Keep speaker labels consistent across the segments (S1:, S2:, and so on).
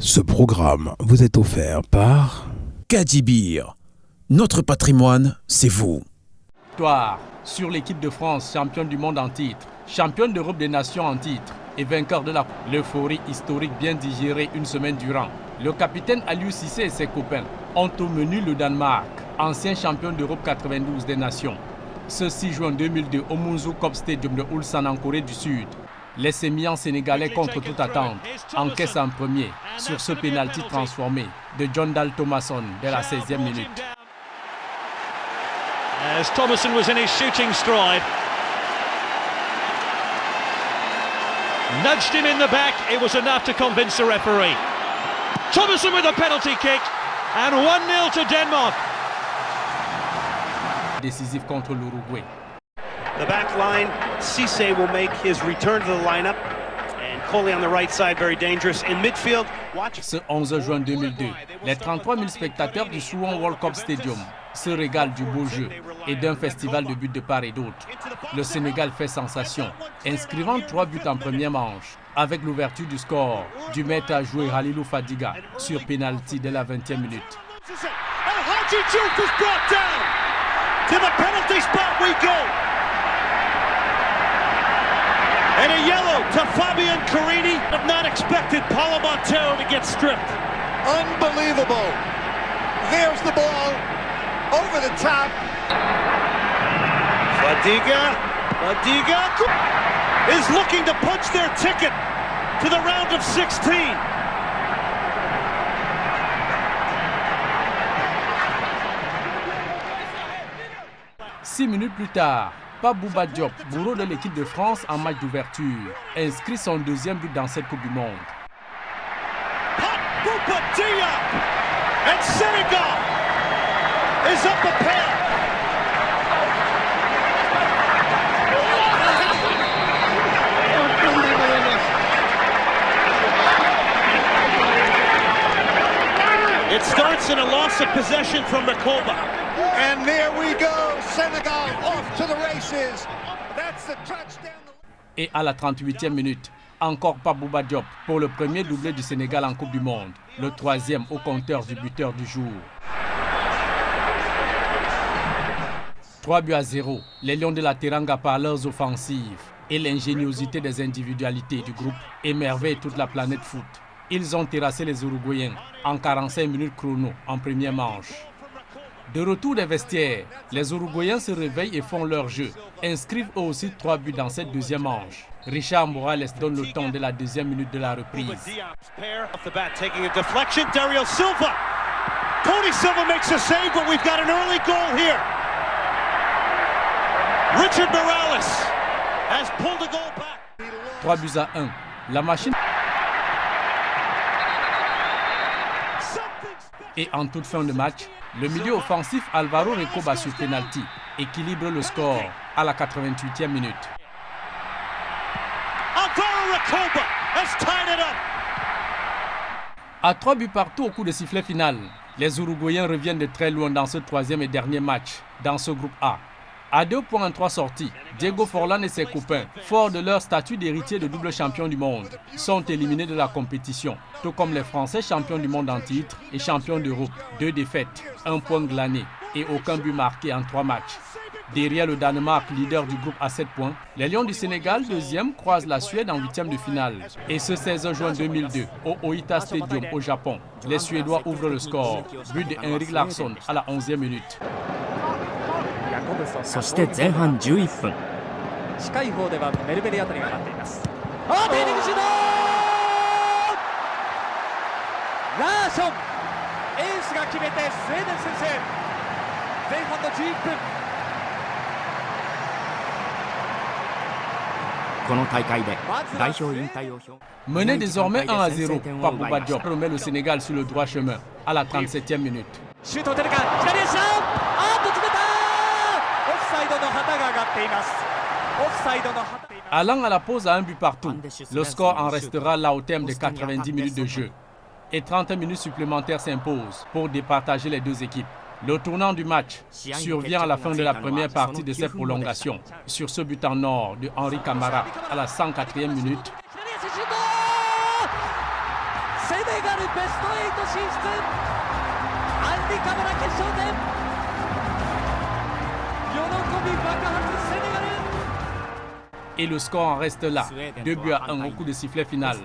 S1: Ce programme vous est offert par
S2: Kadibir. Notre patrimoine, c'est vous.
S3: Victoire sur l'équipe de France, championne du monde en titre, championne d'Europe des nations en titre et vainqueur de l'euphorie historique bien digérée une semaine durant. Le capitaine Aliou Cissé et ses copains ont au menu le Danemark, ancien champion d'Europe 92 des nations. Ce 6 juin 2002 au Munzu Cop Stadium de Ulsan en Corée du Sud. Les sémillants sénégalais contre toute attente encaissent en premier sur ce pénalty transformé de John Dal Thomason dès la 16e minute.
S4: As Thomason was in his shooting stride. Nudged him in the back, it was enough to convince the referee. Thomason with a penalty kick and 1-0 to Denmark.
S3: Décisif contre l'Uruguay.
S5: The back line, Cissé will make his return to the lineup. And Coley on the right side, very dangerous. In midfield, watch.
S3: Ce 11 juin 2002, les 33 000 spectateurs du Suwon World Cup Stadium se régalent du beau jeu et d'un festival de buts de part et d'autre. Le Sénégal fait sensation, inscrivant 3 buts en première manche, avec l'ouverture du score du maître à jouer Halilou Fadiga sur pénalty dès la 20e minute.
S5: To the penalty spot we go. And a yellow to Fabian Carini. I've not expected Paulo Montero to get stripped.
S6: Unbelievable. There's the ball over the top.
S5: Fadiga is looking to punch their ticket to the round of 16.
S3: 6 minutes plus tard, Pape Bouba Diop, bourreau de l'équipe de France en match d'ouverture, inscrit son deuxième but dans cette Coupe du Monde.
S5: Pape Bouba Diop and Senegal is up a pair. It starts in a loss of possession from Rakoba.
S6: And there we go, Senegal off to the races. That's the touchdown.
S3: Et à la 38e minute, encore Pape Bouba Diop pour le premier doublé du Sénégal en Coupe du Monde, le troisième au compteur du buteur du jour. 3-0, les Lions de la Teranga par leurs offensives et l'ingéniosité des individualités du groupe émerveillent toute la planète foot. Ils ont terrassé les Uruguayens en 45 minutes chrono en première manche. De retour des vestiaires, les Uruguayens se réveillent et font leur jeu. Inscrivent eux aussi 3 buts dans cette deuxième manche. Richard Morales donne le temps de la deuxième minute de la reprise.
S5: Tony Silva makes a save, but we've got an early goal here. Richard Morales has pulled a goal back.
S3: 3-1. La machine. Et en toute fin de match, le milieu offensif Alvaro Recoba sur penalty équilibre le score à la 88e minute.
S5: Alvaro Recoba has tied it up.
S3: À 3 buts partout au coup de sifflet final, les Uruguayens reviennent de très loin dans ce troisième et dernier match dans ce groupe A. À 2 points en 3 sorties, Diego Forlán et ses copains, forts de leur statut d'héritier de double champion du monde, sont éliminés de la compétition, tout comme les Français champions du monde en titre et champions d'Europe. 2 défaites, 1 point glané et aucun but marqué en 3 matchs. Derrière le Danemark, leader du groupe à 7 points, les Lions du Sénégal, deuxième, croisent la Suède en 8e de finale. Et ce 16 juin 2002, au Oita Stadium au Japon, les Suédois ouvrent le score. But de Henrik Larsson à la 11e minute.
S7: そして前半11分。
S8: 近い方ではメルベリあたりが待っています。ディーリングシュート！ラーション、エースが決めてスウェーデン先制。前半の11分。
S7: この大会で代表引退を表。
S3: Mené désormais 1-0, Pape Bouba Diop remet le Sénégal sur le droit chemin à la 37e minute.
S8: シュートを打てるか、左足だ！詰めた！
S3: Allant à la pause à un but partout, le score en restera là au terme de 90 minutes de jeu. Et 30 minutes supplémentaires s'imposent pour départager les deux équipes. Le tournant du match survient à la fin de la première partie de cette prolongation, sur ce but en or de Henri Camara à la 104e minute.
S8: ガルベスト8進出。アンリカブラ決勝点。喜び爆発セネガル。
S3: Et le score en reste là, 2-1 au coup de sifflet final.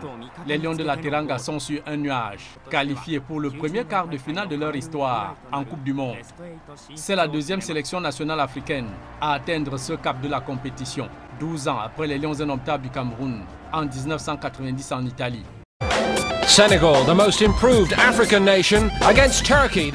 S3: Les Lions de la Teranga sont sur un nuage, qualifiés pour le premier quart de finale de leur histoire en Coupe du Monde. C'est la deuxième sélection nationale africaine à atteindre ce cap de la compétition, 12 ans après les Lions indomptables du Cameroun en 1990 en Italie.
S9: Senegal, the most improved African nation, against Turkey.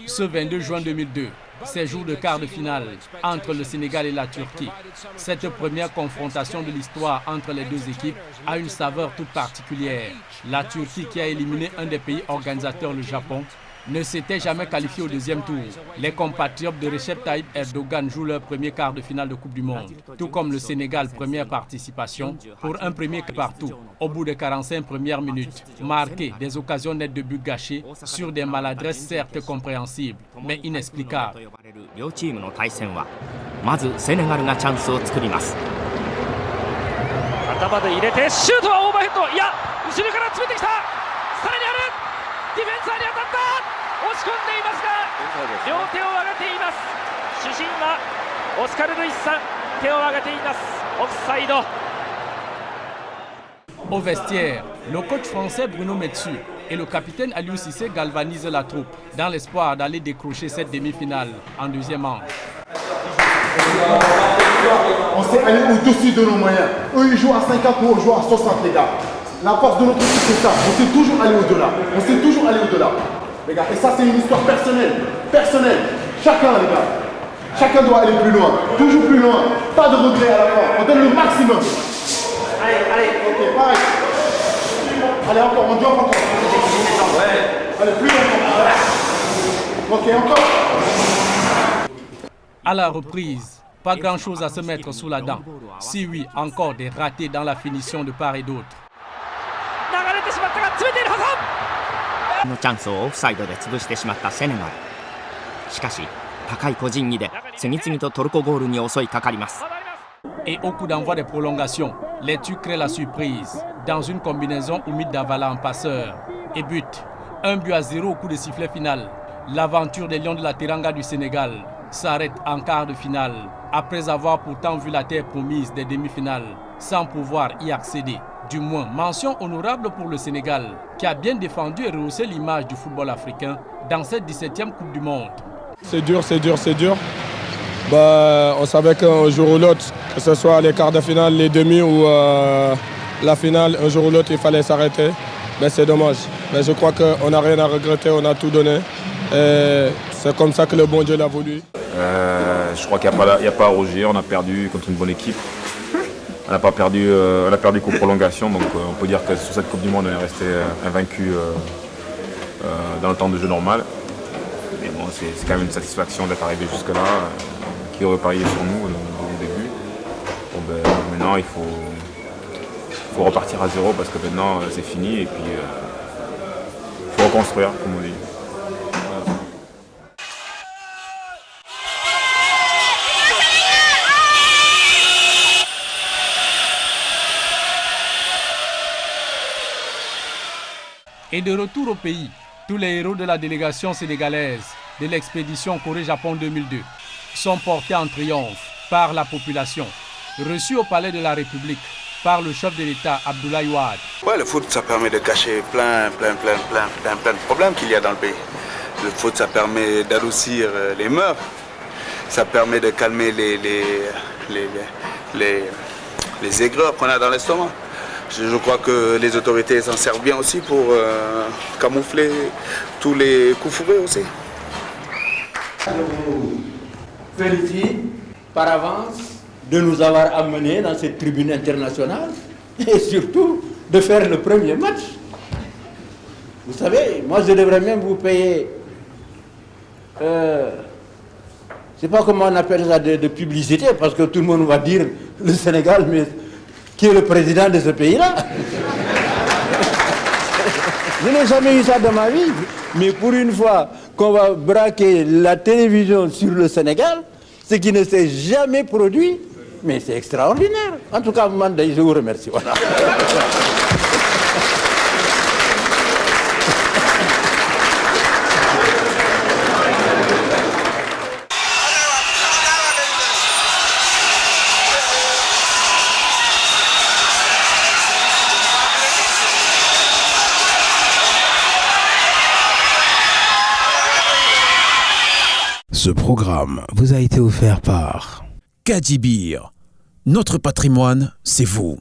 S3: Ce 22 juin 2002, ces jours de quart de finale entre le Sénégal et la Turquie. Cette première confrontation de l'histoire entre les deux équipes a une saveur toute particulière. La Turquie, qui a éliminé un des pays organisateurs, le Japon, ne s'était jamais qualifiée au deuxième tour. Les compatriotes de Recep Tayyip Erdogan jouent leur premier quart de finale de Coupe du Monde. Tout comme le Sénégal, première participation, pour un premier partout, au bout de 45 premières minutes, marqué des occasions nettes de buts gâchés sur des maladresses certes compréhensibles, mais inexplicables.
S7: 両チームの対戦はまずセネガルがチャンスを作ります。
S4: 頭で入れてシュートはオーバーヘッド。いや後ろから詰めてきた。さらにある。ディフェンサーに当たった。押し込んでいますが両手を上げています。主審はオスカル・ルイスさん、手を上げています。オフサイド。
S3: Au vestiaire, le coach français Bruno Metsu et le capitaine Aliou Cissé galvanisent la troupe dans l'espoir d'aller décrocher cette demi-finale en deuxième manche.
S10: On s'est allé au-dessus de nos moyens. Eux, ils jouent à 50, nous, on joue à 60, les gars. La force de notre équipe, c'est ça. On s'est toujours allé au-delà. On s'est toujours allé au-delà. Les gars, et ça, c'est une histoire personnelle. Personnelle. Chacun, les gars. Chacun doit aller plus loin. Toujours plus loin. Pas de regret à la fin. On donne le maximum. Allez, allez, ok, pareil. Allez, encore, on doit encore. Ouais. Allez, plus longtemps. Ok, encore.
S3: À la reprise, pas grand-chose à se mettre sous la dent. Si oui, encore des ratés dans la finition de part et d'autre.
S7: のチャンスをオフサイドで潰してしまったセネガル。しかし高い個人技で次々とトルコゴールに襲いかかります。
S3: Et au coup d'envoi des prolongations, les Turcs créent la surprise dans une combinaison humide d'Avala en passeur et but. 1-0 au coup de sifflet final. L'aventure des Lions de la Teranga du Sénégal s'arrête en quart de finale après avoir pourtant vu la terre promise des demi-finales sans pouvoir y accéder. Du moins, mention honorable pour le Sénégal qui a bien défendu et rehaussé l'image du football africain dans cette 17e Coupe du Monde.
S11: C'est dur, c'est dur, c'est dur. Bah, on savait qu'un jour ou l'autre, que ce soit les quarts de finale, les demi ou la finale, un jour ou l'autre, il fallait s'arrêter. Mais c'est dommage. Mais je crois qu'on n'a rien à regretter, on a tout donné. Et c'est comme ça que le bon Dieu l'a voulu.
S12: Je crois qu'il n'y a pas à rougir, on a perdu contre une bonne équipe. On n'a pas perdu, on a perdu qu'aux prolongations, donc on peut dire que sur cette Coupe du Monde, on est resté invaincu dans le temps de jeu normal. Mais bon, c'est quand même une satisfaction d'être arrivé jusque-là. Qui aurait parié sur nous au début. Bon, ben, maintenant, il faut repartir à zéro parce que maintenant, c'est fini et puis il faut reconstruire, comme on dit. Voilà.
S3: Et de retour au pays, tous les héros de la délégation sénégalaise de l'expédition Corée-Japon 2002 sont portés en triomphe par la population, reçus au palais de la République par le chef de l'État Abdoulaye Wade.
S13: Ouais, le foot, ça permet de cacher plein de problèmes qu'il y a dans le pays. Le foot, ça permet d'adoucir les mœurs, ça permet de calmer les aigreurs qu'on a dans l'estomac. Je crois que les autorités s'en servent bien aussi pour camoufler tous les coups fourrés aussi.
S14: Félicite par avance de nous avoir amenés dans cette tribune internationale et surtout de faire le premier match. Vous savez, moi je devrais même vous payer, je ne sais pas comment on appelle ça, de publicité, parce que tout le monde va dire le Sénégal, mais qui est le président de ce pays-là? Je n'ai jamais eu ça dans ma vie, mais pour une fois qu'on va braquer la télévision sur le Sénégal, ce qui ne s'est jamais produit, mais c'est extraordinaire. En tout cas, je vous remercie. Voilà.
S1: Ce programme vous a été offert par
S2: Kadji Beer. Notre patrimoine, c'est vous.